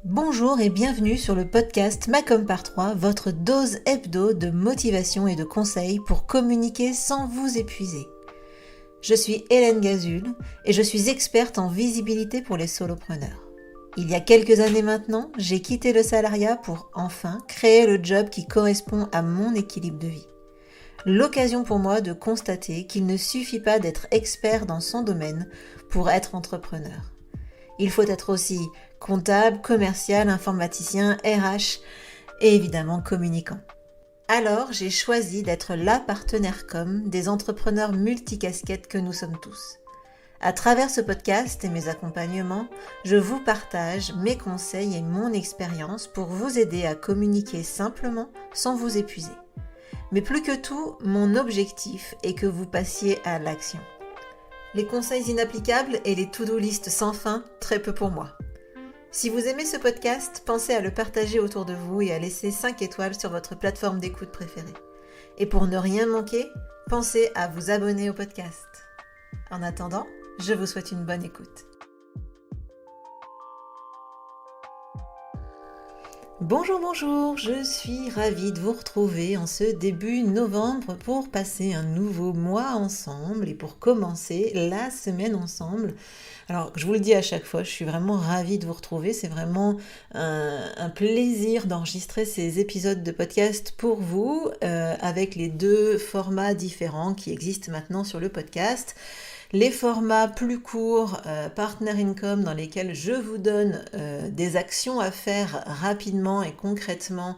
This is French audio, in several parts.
Bonjour et bienvenue sur le podcast Macom par 3, votre dose hebdo de motivation et de conseils pour communiquer sans vous épuiser. Je suis Hélène Gazul et je suis experte en visibilité pour les solopreneurs. Il y a quelques années maintenant, j'ai quitté le salariat pour enfin créer le job qui correspond à mon équilibre de vie. L'occasion pour moi de constater qu'il ne suffit pas d'être expert dans son domaine pour être entrepreneur. Il faut être aussi comptable, commercial, informaticien, RH et évidemment communicant. Alors, j'ai choisi d'être la partenaire com des entrepreneurs multicasquettes que nous sommes tous. À travers ce podcast et mes accompagnements, je vous partage mes conseils et mon expérience pour vous aider à communiquer simplement sans vous épuiser. Mais plus que tout, mon objectif est que vous passiez à l'action. Les conseils inapplicables et les to-do list sans fin, très peu pour moi. Si vous aimez ce podcast, pensez à le partager autour de vous et à laisser 5 étoiles sur votre plateforme d'écoute préférée. Et pour ne rien manquer, pensez à vous abonner au podcast. En attendant, je vous souhaite une bonne écoute. Bonjour, je suis ravie de vous retrouver en ce début novembre pour passer un nouveau mois ensemble et pour commencer la semaine ensemble. Alors, je vous le dis à chaque fois, je suis vraiment ravie de vous retrouver. C'est vraiment un plaisir d'enregistrer ces épisodes de podcast pour vous avec les deux formats différents qui existent maintenant sur le podcast. Les formats plus courts, Partner Income, dans lesquels je vous donne des actions à faire rapidement et concrètement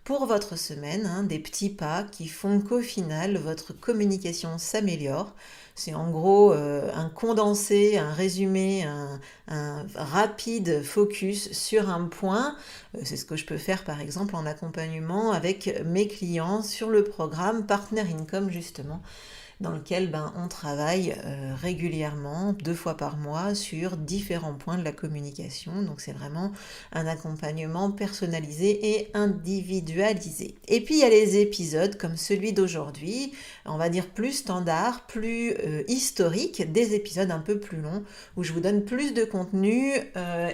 pour votre semaine, des petits pas qui font qu'au final, votre communication s'améliore. C'est en gros un condensé, un résumé, un rapide focus sur un point. C'est ce que je peux faire par exemple en accompagnement avec mes clients sur le programme Partner Income justement, dans lequel on travaille régulièrement, 2 fois par mois, sur différents points de la communication. Donc c'est vraiment un accompagnement personnalisé et individualisé. Et puis il y a les épisodes comme celui d'aujourd'hui, on va dire plus standard, plus historique, des épisodes un peu plus longs, où je vous donne plus de contenu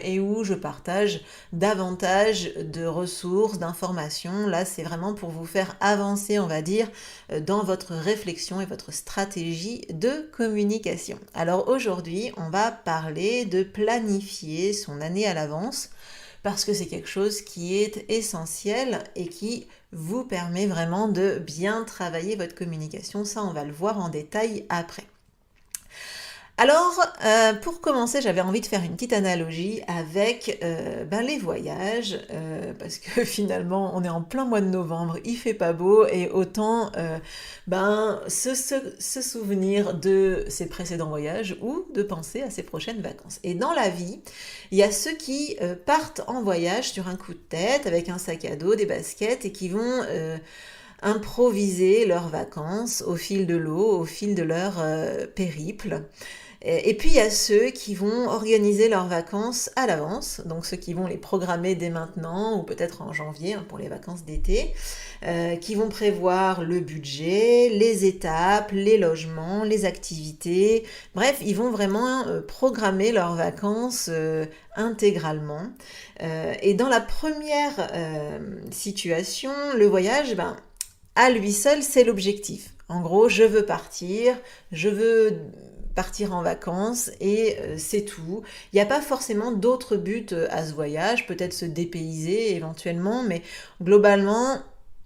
et où je partage davantage de ressources, d'informations. Là c'est vraiment pour vous faire avancer, on va dire, dans votre réflexion et votre stratégie de communication. Alors aujourd'hui, on va parler de planifier son année à l'avance parce que c'est quelque chose qui est essentiel et qui vous permet vraiment de bien travailler votre communication. Ça, on va le voir en détail après. Alors, pour commencer, j'avais envie de faire une petite analogie avec les voyages, parce que finalement, on est en plein mois de novembre, il fait pas beau, et autant se souvenir de ses précédents voyages ou de penser à ses prochaines vacances. Et dans la vie, il y a ceux qui partent en voyage sur un coup de tête, avec un sac à dos, des baskets, et qui vont improviser leurs vacances au fil de l'eau, au fil de leur périple. Et puis il y a ceux qui vont organiser leurs vacances à l'avance, donc ceux qui vont les programmer dès maintenant ou peut-être en janvier pour les vacances d'été, qui vont prévoir le budget, les étapes, les logements, les activités, bref, ils vont vraiment programmer leurs vacances intégralement. Et dans la première situation, le voyage, à lui seul, c'est l'objectif. En gros, je veux partir en vacances et c'est tout. Il n'y a pas forcément d'autres buts à ce voyage, peut-être se dépayser éventuellement, mais globalement,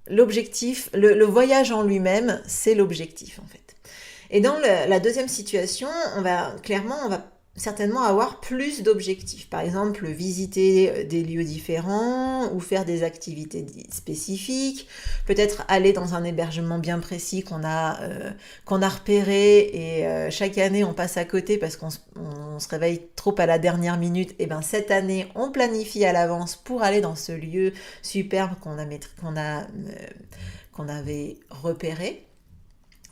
l'objectif, le voyage en lui-même, c'est l'objectif en fait. Et dans la deuxième situation, on va certainement avoir plus d'objectifs. Par exemple, visiter des lieux différents ou faire des activités spécifiques, peut-être aller dans un hébergement bien précis qu'on a repéré et chaque année on passe à côté parce qu'on se réveille trop à la dernière minute. Et cette année, on planifie à l'avance pour aller dans ce lieu superbe qu'on avait repéré.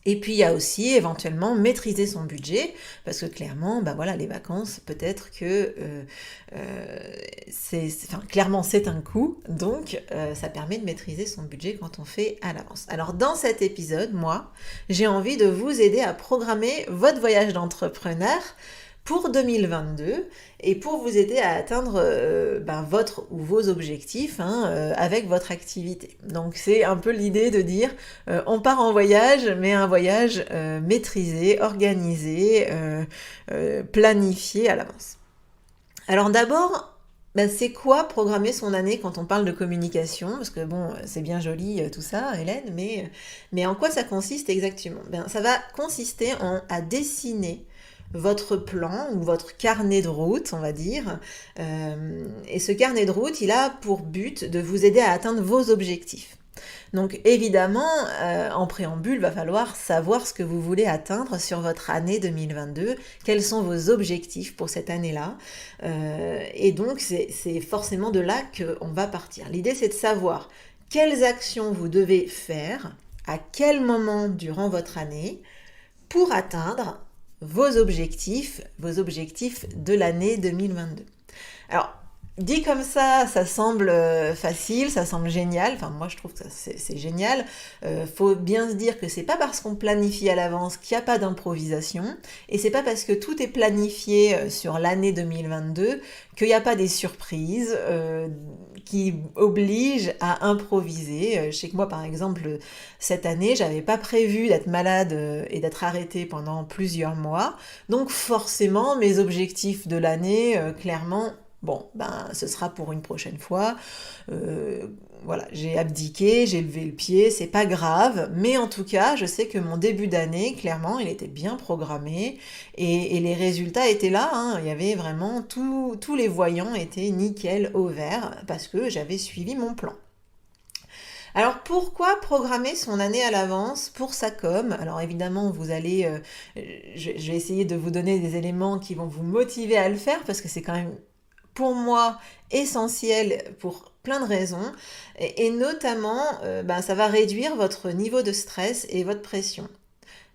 Et puis il y a aussi éventuellement maîtriser son budget, parce que clairement, les vacances, peut-être que clairement c'est un coût, donc ça permet de maîtriser son budget quand on fait à l'avance. Alors dans cet épisode, moi, j'ai envie de vous aider à programmer votre voyage d'entrepreneur pour 2022 et pour vous aider à atteindre votre ou vos objectifs avec votre activité. Donc c'est un peu l'idée de dire on part en voyage, mais un voyage maîtrisé, organisé, planifié à l'avance. Alors d'abord, c'est quoi programmer son année quand on parle de communication? Parce que bon, c'est bien joli tout ça, Hélène, mais en quoi ça consiste exactement? Ça va consister à dessiner votre plan ou votre carnet de route, on va dire. Et ce carnet de route, il a pour but de vous aider à atteindre vos objectifs. Donc évidemment, en préambule, va falloir savoir ce que vous voulez atteindre sur votre année 2022, quels sont vos objectifs pour cette année-là. Et donc c'est forcément de là qu'on va partir. L'idée c'est de savoir quelles actions vous devez faire, à quel moment durant votre année, pour atteindre vos objectifs de l'année 2022. Alors, dit comme ça semble facile, ça semble génial. Enfin, moi, je trouve que c'est génial. Faut bien se dire que c'est pas parce qu'on planifie à l'avance qu'il n'y a pas d'improvisation, et c'est pas parce que tout est planifié sur l'année 2022 qu'il n'y a pas des surprises qui obligent à improviser. Je sais que moi, par exemple, cette année, j'avais pas prévu d'être malade et d'être arrêtée pendant plusieurs mois. Donc, forcément, mes objectifs de l'année, clairement, ce sera pour une prochaine fois. Voilà, j'ai abdiqué, j'ai levé le pied, c'est pas grave. Mais en tout cas, je sais que mon début d'année, clairement, il était bien programmé. Et les résultats étaient là. Il y avait vraiment tous les voyants étaient nickel au vert parce que j'avais suivi mon plan. Alors pourquoi programmer son année à l'avance pour sa com? Alors évidemment, vous allez, je vais essayer de vous donner des éléments qui vont vous motiver à le faire parce que c'est quand même pour moi essentiel pour plein de raisons et notamment ça va réduire votre niveau de stress et votre pression.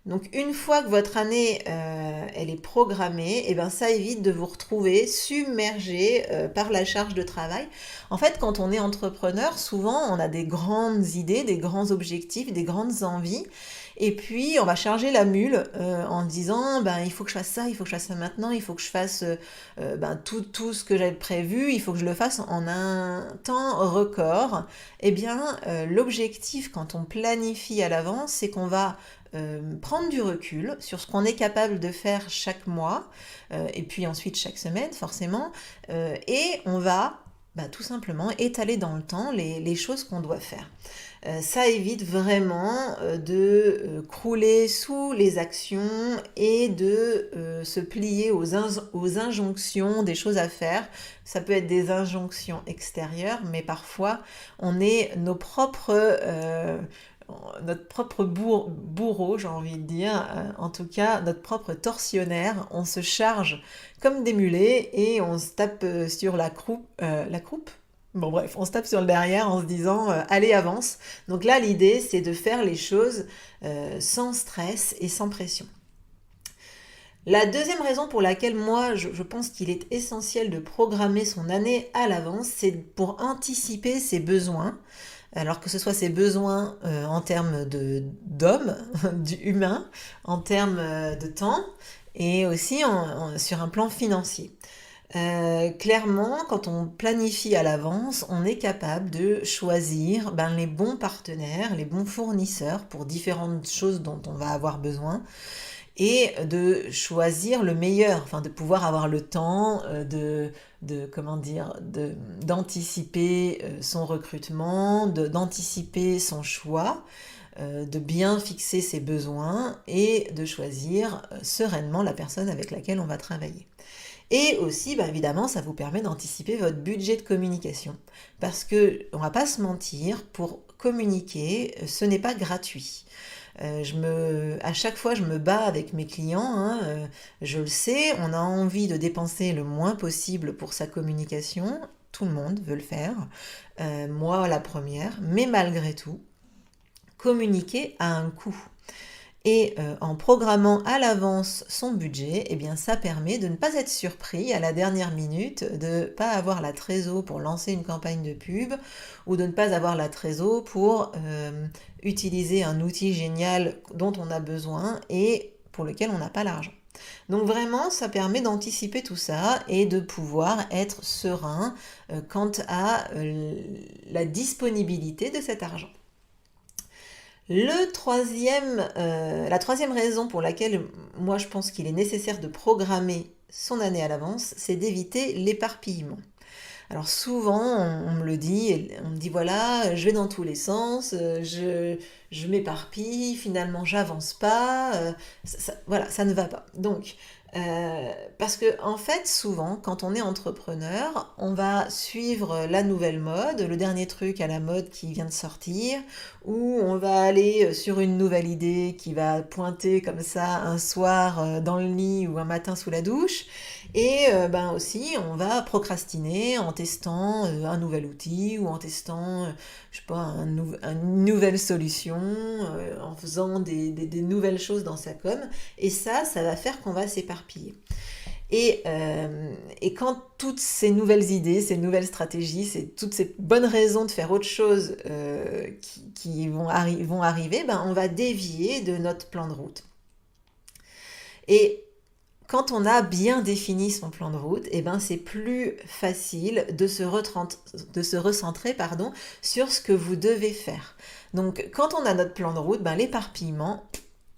Donc une fois que votre année elle est programmée, ça évite de vous retrouver submergé par la charge de travail. En fait, quand on est entrepreneur, souvent on a des grandes idées, des grands objectifs, des grandes envies. Et puis on va charger la mule en disant il faut que je fasse ça, il faut que je fasse ça maintenant, il faut que je fasse tout ce que j'avais prévu, il faut que je le fasse en un temps record. L'objectif quand on planifie à l'avance, c'est qu'on va prendre du recul sur ce qu'on est capable de faire chaque mois et puis ensuite chaque semaine forcément et on va tout simplement étaler dans le temps les choses qu'on doit faire. Ça évite vraiment de crouler sous les actions et de se plier aux injonctions des choses à faire. Ça peut être des injonctions extérieures, mais parfois on est notre propre bourreau, j'ai envie de dire, en tout cas notre propre tortionnaire. On se charge comme des mulets et on se tape sur la croupe. Bon bref, on se tape sur le derrière en se disant allez avance. Donc là l'idée c'est de faire les choses sans stress et sans pression. La deuxième raison pour laquelle moi je pense qu'il est essentiel de programmer son année à l'avance, c'est pour anticiper ses besoins. Alors que ce soit ses besoins en termes d'homme, humain, en termes de temps et aussi sur un plan financier. Clairement, quand on planifie à l'avance, on est capable de choisir les bons partenaires, les bons fournisseurs pour différentes choses dont on va avoir besoin et de choisir le meilleur, de pouvoir avoir le temps d'anticiper son recrutement, d'anticiper son choix, de bien fixer ses besoins et de choisir sereinement la personne avec laquelle on va travailler. Et aussi, évidemment, ça vous permet d'anticiper votre budget de communication. Parce que, on va pas se mentir, pour communiquer, ce n'est pas gratuit. À chaque fois, je me bats avec mes clients, je le sais, on a envie de dépenser le moins possible pour sa communication, tout le monde veut le faire, moi la première, mais malgré tout, communiquer a un coût. Et en programmant à l'avance son budget, ça permet de ne pas être surpris à la dernière minute, de ne pas avoir la trésor pour lancer une campagne de pub ou de ne pas avoir la trésor pour utiliser un outil génial dont on a besoin et pour lequel on n'a pas l'argent. Donc vraiment, ça permet d'anticiper tout ça et de pouvoir être serein quant à la disponibilité de cet argent. La troisième raison pour laquelle moi je pense qu'il est nécessaire de programmer son année à l'avance, c'est d'éviter l'éparpillement. Alors souvent, on me le dit, on me dit voilà, je vais dans tous les sens, je m'éparpille, finalement j'avance pas, voilà, ça ne va pas. Donc, parce que en fait, souvent, quand on est entrepreneur, on va suivre la nouvelle mode, le dernier truc à la mode qui vient de sortir, ou on va aller sur une nouvelle idée qui va pointer comme ça un soir dans le lit ou un matin sous la douche. Et ben aussi, on va procrastiner en testant un nouvel outil ou en testant, je sais pas, une nouvelle solution, en faisant des nouvelles choses dans sa com. Et ça va faire qu'on va s'éparpiller. Et quand toutes ces nouvelles idées, ces nouvelles stratégies, toutes ces bonnes raisons de faire autre chose qui vont arriver, ben on va dévier de notre plan de route. Et quand on a bien défini son plan de route, eh ben c'est plus facile de se recentrer sur ce que vous devez faire. Donc quand on a notre plan de route, ben, l'éparpillement,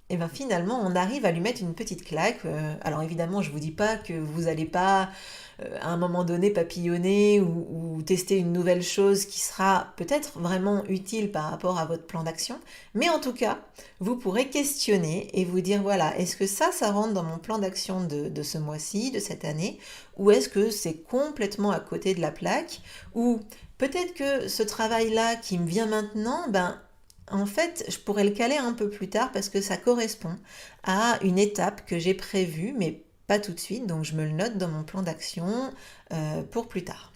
et ben finalement on arrive à lui mettre une petite claque. Alors évidemment, je ne vous dis pas que vous n'allez pas à un moment donné papillonner ou tester une nouvelle chose qui sera peut-être vraiment utile par rapport à votre plan d'action, mais en tout cas, vous pourrez questionner et vous dire voilà, est-ce que ça rentre dans mon plan d'action de ce mois-ci, de cette année, ou est-ce que c'est complètement à côté de la plaque, ou peut-être que ce travail-là qui me vient maintenant, ben en fait, je pourrais le caler un peu plus tard parce que ça correspond à une étape que j'ai prévue, mais pas tout de suite, donc je me le note dans mon plan d'action pour plus tard.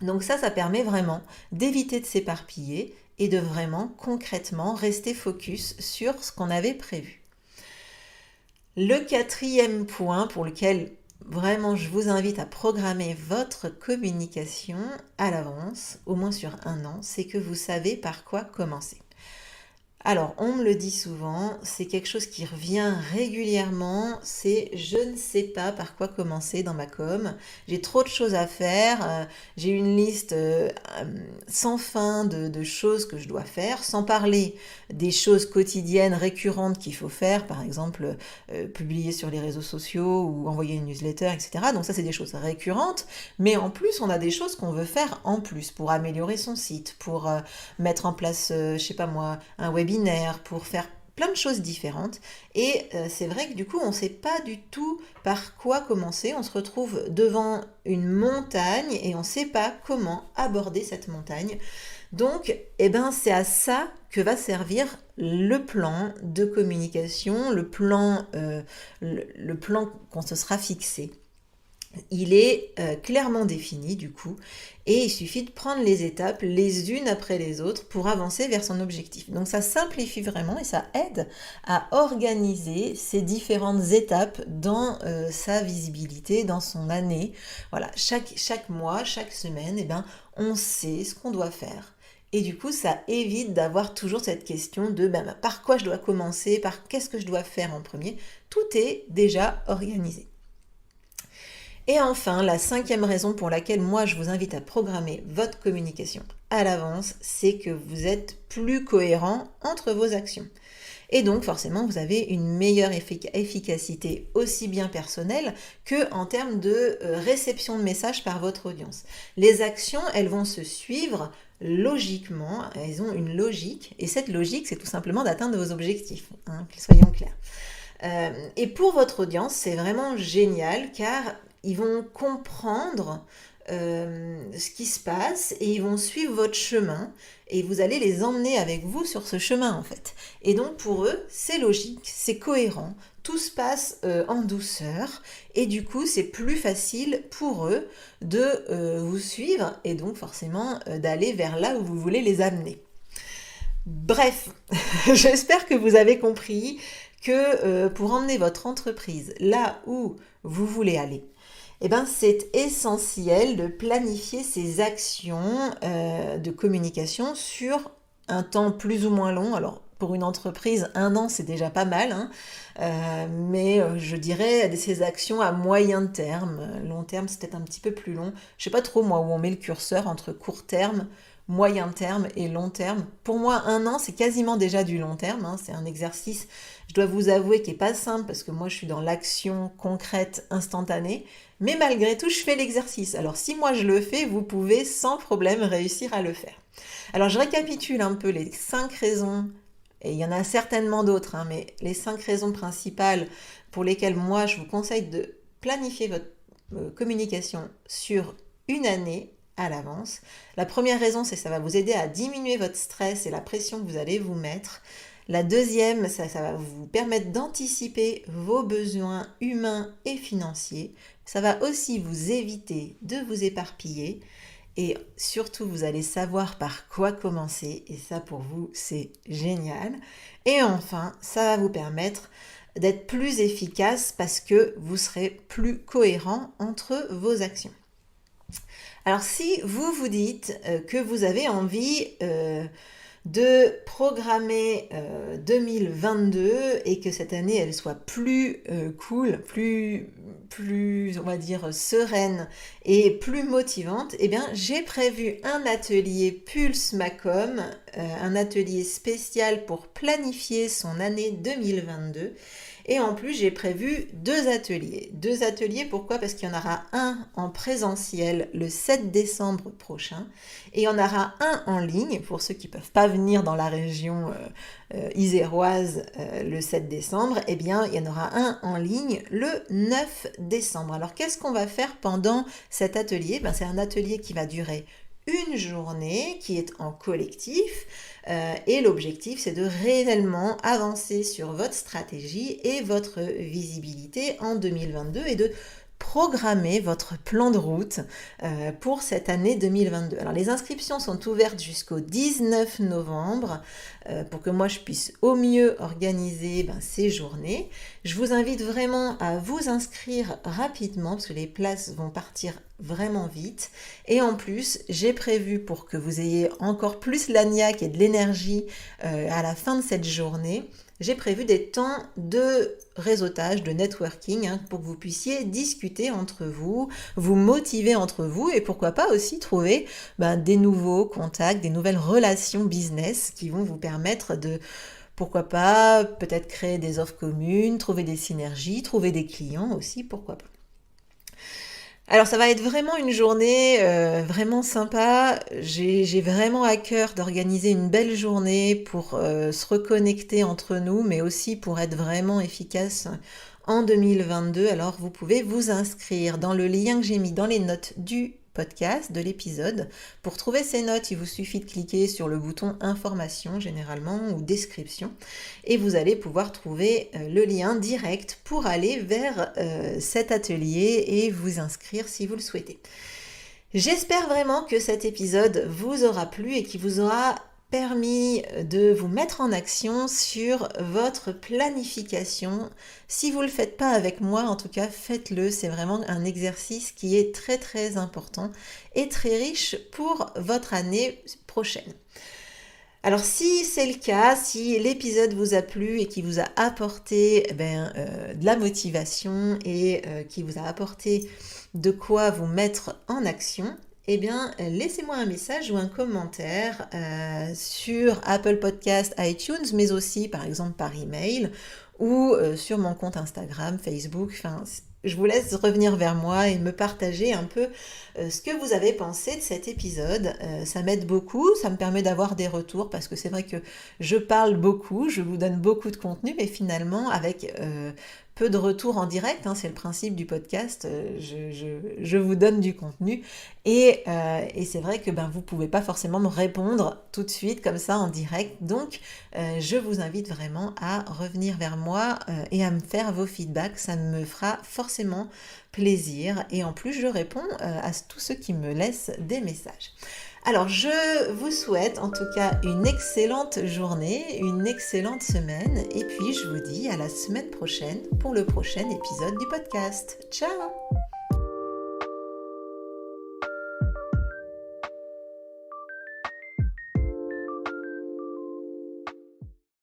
Donc ça permet vraiment d'éviter de s'éparpiller et de vraiment concrètement rester focus sur ce qu'on avait prévu. Le quatrième point pour lequel vraiment je vous invite à programmer votre communication à l'avance, au moins sur un an, c'est que vous savez par quoi commencer. Alors, on me le dit souvent, c'est quelque chose qui revient régulièrement, c'est je ne sais pas par quoi commencer dans ma com, j'ai trop de choses à faire, j'ai une liste sans fin de choses que je dois faire, sans parler des choses quotidiennes récurrentes qu'il faut faire, par exemple publier sur les réseaux sociaux ou envoyer une newsletter, etc. Donc ça, c'est des choses récurrentes, mais en plus, on a des choses qu'on veut faire en plus pour améliorer son site, pour mettre en place, je sais pas moi, un webinaire, pour faire plein de choses différentes. Et c'est vrai que du coup, on ne sait pas du tout par quoi commencer. On se retrouve devant une montagne et on ne sait pas comment aborder cette montagne. Donc, eh ben, c'est à ça que va servir le plan de communication, le plan qu'on se sera fixé. Il est clairement défini du coup et il suffit de prendre les étapes les unes après les autres pour avancer vers son objectif. Donc ça simplifie vraiment et ça aide à organiser ces différentes étapes dans sa visibilité, dans son année. Voilà, chaque mois, chaque semaine, eh ben, on sait ce qu'on doit faire. Et du coup, ça évite d'avoir toujours cette question de par quoi je dois commencer, par qu'est-ce que je dois faire en premier. Tout est déjà organisé. Et enfin, la cinquième raison pour laquelle moi je vous invite à programmer votre communication à l'avance, c'est que vous êtes plus cohérent entre vos actions. Et donc forcément, vous avez une meilleure efficacité aussi bien personnelle que en termes de réception de messages par votre audience. Les actions, elles vont se suivre logiquement, elles ont une logique, et cette logique, c'est tout simplement d'atteindre vos objectifs, soyons clairs. Et pour votre audience, c'est vraiment génial car ils vont comprendre ce qui se passe et ils vont suivre votre chemin et vous allez les emmener avec vous sur ce chemin en fait. Et donc pour eux, c'est logique, c'est cohérent, tout se passe en douceur et du coup c'est plus facile pour eux de vous suivre et donc forcément d'aller vers là où vous voulez les amener. Bref, j'espère que vous avez compris que pour emmener votre entreprise là où vous voulez aller, eh ben, c'est essentiel de planifier ses actions de communication sur un temps plus ou moins long. Alors, pour une entreprise, 1 an, c'est déjà pas mal, hein. Mais je dirais ces actions à moyen terme. Long terme, c'est peut-être un petit peu plus long. Je sais pas trop, moi, où on met le curseur entre court terme, moyen terme et long terme. Pour moi, 1 an, c'est quasiment déjà du long terme, hein. C'est un exercice, je dois vous avouer, qui est pas simple parce que moi, je suis dans l'action concrète, instantanée. Mais malgré tout, je fais l'exercice. Alors, si moi je le fais, vous pouvez sans problème réussir à le faire. Alors, je récapitule un peu les 5 raisons, et il y en a certainement d'autres, hein, mais les 5 raisons principales pour lesquelles moi, je vous conseille de planifier votre communication sur une année à l'avance. La première raison, c'est que ça va vous aider à diminuer votre stress et la pression que vous allez vous mettre. La deuxième, ça va vous permettre d'anticiper vos besoins humains et financiers. Ça va aussi vous éviter de vous éparpiller. Et surtout, vous allez savoir par quoi commencer. Et ça, pour vous, c'est génial. Et enfin, ça va vous permettre d'être plus efficace parce que vous serez plus cohérent entre vos actions. Alors, si vous vous dites que vous avez envie de programmer 2022 et que cette année elle soit plus cool, plus on va dire sereine et plus motivante, eh bien j'ai prévu un atelier Pulse Macom, un atelier spécial pour planifier son année 2022. Et en plus, j'ai prévu 2 ateliers. 2 ateliers, pourquoi? Parce qu'il y en aura un en présentiel le 7 décembre prochain et il y en aura un en ligne pour ceux qui ne peuvent pas venir dans la région iséroise le 7 décembre. Eh bien, il y en aura un en ligne le 9 décembre. Alors, qu'est-ce qu'on va faire pendant cet atelier? C'est un atelier qui va durer une journée, qui est en collectif. Et l'objectif, c'est de réellement avancer sur votre stratégie et votre visibilité en 2022 et de programmer votre plan de route pour cette année 2022. Alors les inscriptions sont ouvertes jusqu'au 19 novembre pour que moi je puisse au mieux organiser ces journées. Je vous invite vraiment à vous inscrire rapidement parce que les places vont partir vraiment vite. Et en plus, j'ai prévu pour que vous ayez encore plus l'agnac et de l'énergie à la fin de cette journée, j'ai prévu des temps de réseautage, de networking, pour que vous puissiez discuter entre vous, vous motiver entre vous et pourquoi pas aussi trouver des nouveaux contacts, des nouvelles relations business qui vont vous permettre de, pourquoi pas, peut-être créer des offres communes, trouver des synergies, trouver des clients aussi, pourquoi pas. Alors ça va être vraiment une journée vraiment sympa. J'ai vraiment à cœur d'organiser une belle journée pour se reconnecter entre nous, mais aussi pour être vraiment efficace en 2022. Alors vous pouvez vous inscrire dans le lien que j'ai mis dans les notes du podcast, de l'épisode. Pour trouver ces notes, il vous suffit de cliquer sur le bouton information généralement ou description et vous allez pouvoir trouver le lien direct pour aller vers cet atelier et vous inscrire si vous le souhaitez. J'espère vraiment que cet épisode vous aura plu et qu'il vous aura permis de vous mettre en action sur votre planification. Si vous ne le faites pas avec moi, en tout cas, faites-le. C'est vraiment un exercice qui est très très important et très riche pour votre année prochaine. Alors si c'est le cas, si l'épisode vous a plu et qui vous a apporté de la motivation et qui vous a apporté de quoi vous mettre en action, laissez-moi un message ou un commentaire sur Apple Podcast, iTunes, mais aussi par exemple par email ou sur mon compte Instagram, Facebook. Je vous laisse revenir vers moi et me partager un peu ce que vous avez pensé de cet épisode. Ça m'aide beaucoup, ça me permet d'avoir des retours parce que c'est vrai que je parle beaucoup, je vous donne beaucoup de contenu, mais finalement avec peu de retours en direct, c'est le principe du podcast, je vous donne du contenu et c'est vrai que vous pouvez pas forcément me répondre tout de suite comme ça en direct, donc je vous invite vraiment à revenir vers moi et à me faire vos feedbacks, ça me fera forcément plaisir et en plus je réponds à tous ceux qui me laissent des messages. Alors, je vous souhaite en tout cas une excellente journée, une excellente semaine et puis je vous dis à la semaine prochaine pour le prochain épisode du podcast. Ciao!